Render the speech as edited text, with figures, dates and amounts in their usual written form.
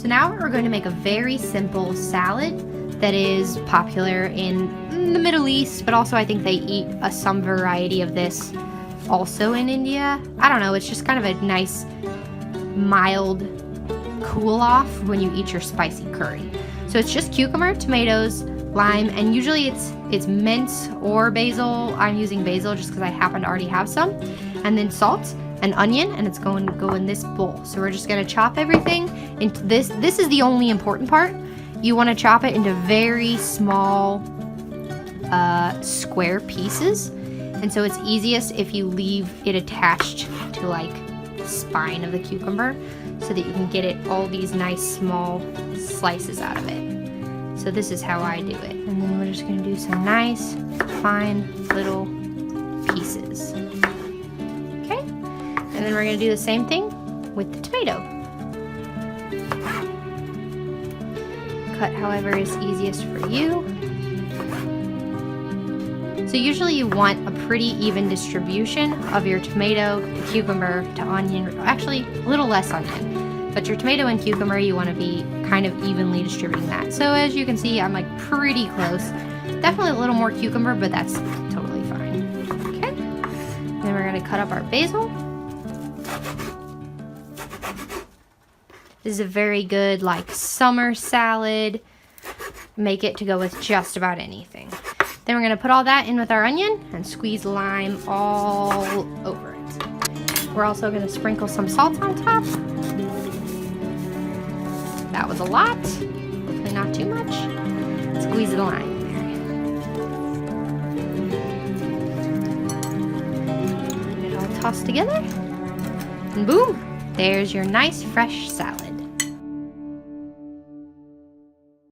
So now we're going to make a very simple salad that is popular in the Middle East, but also I think they eat some variety of this also in India. I don't know, it's just kind of a nice mild cool off when you eat your spicy curry. So it's just cucumber, tomatoes, lime, and usually it's mint or basil. I'm using basil just because I happen to already have some. And then salt and onion, and it's going to go in this bowl. So we're just going to chop everything into this. This is the only important part. You want to chop it into very small square pieces. And so it's easiest if you leave it attached to like the spine of the cucumber so that you can get it all these nice small slices out of it. So this is how I do it. And then we're just gonna do some nice, fine little pieces. Okay? And then we're gonna do the same thing with the tomato. Cut however is easiest for you. So usually you want a pretty even distribution of your tomato to cucumber to onion, actually a little less onion, but your tomato and cucumber, you want to be kind of evenly distributing that. So as you can see, I'm like pretty close. Definitely a little more cucumber, but that's totally fine. Okay, then we're gonna cut up our basil. This is a very good like summer salad. Make it to go with just about anything. Then we're gonna put all that in with our onion and squeeze lime all over it. We're also gonna sprinkle some salt on top. That was a lot, hopefully not too much. Squeeze the lime in there. Get it all tossed together. And boom, there's your nice fresh salad.